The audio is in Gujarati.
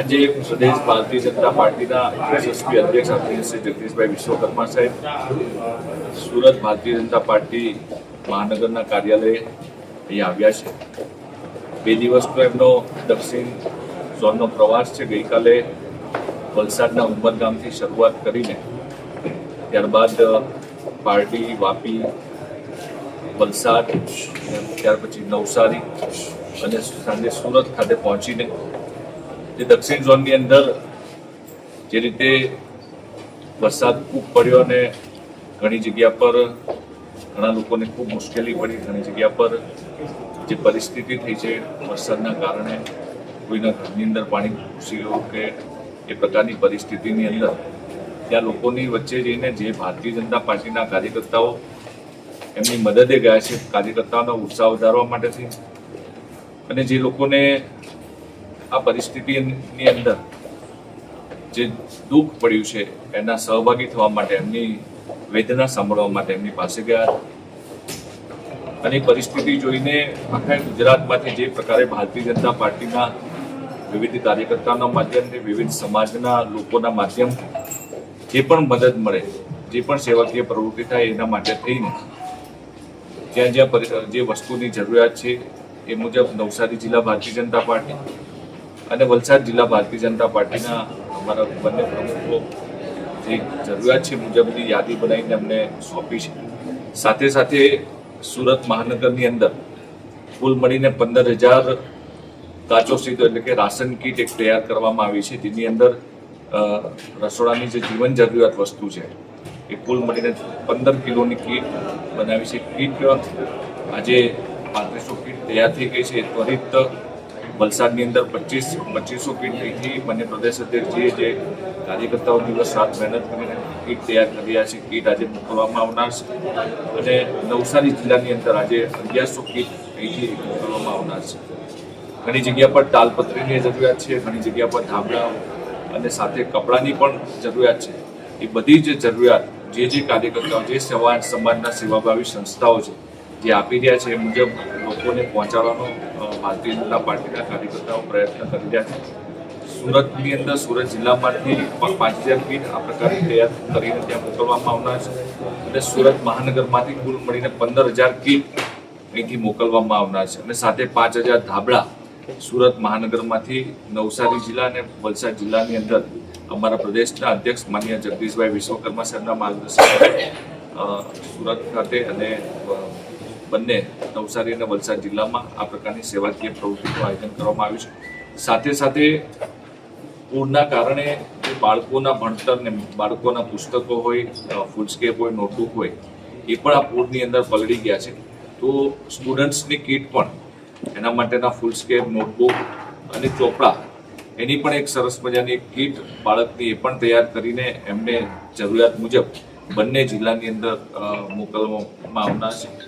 આજે પ્રદેશ ભારતીય જનતા પાર્ટીના યશસ્વી અધ્યક્ષ આદરણીય શ્રી જગદીશભાઈ વિશ્વકર્મા સાહેબ સુરત ભારતીય જનતા પાર્ટી મહાનગરના કાર્યાલયે અહીંયા આવ્યા છે। 2 દિવસનો એમનો દક્ષિણ ઝોનનો પ્રવાસ છે। ગઈકાલે વલસાડના ઉમરગામથી શરૂઆત કરીને ત્યારબાદ પાર્ટી વાપી વલસાડ ત્યાર પછી નવસારી અને સાંજે સુરત ખાતે પહોંચીને જે દક્ષિણ ઝોનની અંદર જે રીતે વરસાદ ખૂબ પડ્યો અને ઘણી જગ્યા પર ઘણા લોકોને ખૂબ મુશ્કેલી પડી, ઘણી જગ્યા પર જે પરિસ્થિતિ થઈ છે વરસાદના કારણે કોઈના ઘરની અંદર પાણી ઘૂસી ગયું કે એ પ્રકારની પરિસ્થિતિની અંદર ત્યાં લોકોની વચ્ચે જઈને જે ભારતીય જનતા પાર્ટીના કાર્યકર્તાઓ એમની મદદે ગયા છે, કાર્યકર્તાઓનો ઉત્સાહ વધારવા માટેથી અને જે લોકોને આ પરિસ્થિતિની અંદર જે દુઃખ પડ્યું છે એના સહભાગી થવા માટે, એમની વેદના સાંભળવા માટે એમની પાસે ગયા અને પરિસ્થિતિ જોઈને આખા ગુજરાતમાંથી જે પ્રકારે ભારતીય જનતા પાર્ટીના વિવિધ કાર્યકર્તાઓના માધ્યમથી, વિવિધ સમાજના લોકોના માધ્યમથી જે પણ મદદ મળે, જે પણ સેવાકીય પ્રવૃત્તિ થાય એના માટે થઈને જ્યાં જ્યાં જે વસ્તુની જરૂરિયાત છે એ મુજબ નવસારી જિલ્લા ભારતીય જનતા પાર્ટી અને વલસાડ જિલ્લા ભારતીય જનતા પાર્ટીના અમારા બંને પ્રમુખો જે જરૂરિયાત છે મુજબની યાદી બનાવીને અમને સોંપી છે। સાથે સાથે સુરત મહાનગરની અંદર કુલ મળીને 15,000 કાચો સીધો એટલે કે રાશન કીટ એક તૈયાર કરવામાં આવી છે, જેની અંદર રસોડાની જે જીવન જરૂરિયાત વસ્તુ છે એ કુલ મળીને 15 કિલોની કીટ બનાવી છે। કીટ આજે 3500 કીટ તૈયાર થઈ ગઈ છે। ત્વરિત વલસાડની અંદર 2500 કીટથી બંને પ્રદેશ અધ્યક્ષજીએ જે કાર્યકર્તાઓ દિવસ રાત મહેનત કરીને કીટ તૈયાર કરી રહ્યા છે, કીટ આજે મોકલવામાં આવનાર છે અને નવસારી જિલ્લાની અંદર આજે 1100 કીટ અહીંથી મોકલવામાં આવનાર છે। ઘણી જગ્યા પર તાલપત્રીની જરૂરિયાત છે, ઘણી જગ્યા પર ધાબળા અને સાથે કપડાની પણ જરૂરિયાત છે। એ બધી જ જરૂરિયાત જે કાર્યકર્તાઓ, જે સમાજના સેવાભાવી સંસ્થાઓ છે જે આપી રહ્યા છે એ મુજબ લોકોને પહોંચાડવાનો ભારતીય જનતા પાર્ટીના કાર્યકર્તાઓ પ્રયત્ન કરી રહ્યા છે। સુરતની અંદર સુરત જિલ્લામાંથી 5,000 કીટ આ પ્રકારે તૈયાર કરીને ત્યાં મોકલવામાં આવનાર છે અને સુરત મહાનગરમાંથી કુલ મળીને 15,000 કીટ અહીંથી મોકલવામાં આવનાર છે અને સાથે 5,000 ધાબળા સુરત મહાનગરમાંથી નવસારી જિલ્લા અને વલસાડ જિલ્લાની અંદર અમારા પ્રદેશના અધ્યક્ષ માનનીય જગદીશભાઈ વિશ્વકર્મા સાહેબના માર્ગદર્શન સુરત ખાતે અને બંને નવસારી અને વલસાડ જિલ્લામાં આ પ્રકારની સેવાકીય પ્રવૃત્તિનું આયોજન કરવામાં આવ્યું છે। સાથે સાથે પૂરના કારણે જે બાળકોના ભણતરને, બાળકોના પુસ્તકો હોય, ફૂલસ્કેપ હોય, નોટબુક હોય એ પણ આ પૂરની અંદર પલળી ગયા છે। તો સ્ટુડન્ટ્સની કીટ પણ, એના માટેના ફૂલસ્કેપ, નોટબુક અને ચોપડા એની પણ એક સરસ મજાની એક કીટ બાળકની એ પણ તૈયાર કરીને એમને જરૂરિયાત મુજબ બંને જિલ્લાની અંદર મોકલવામાં આવનાર છે।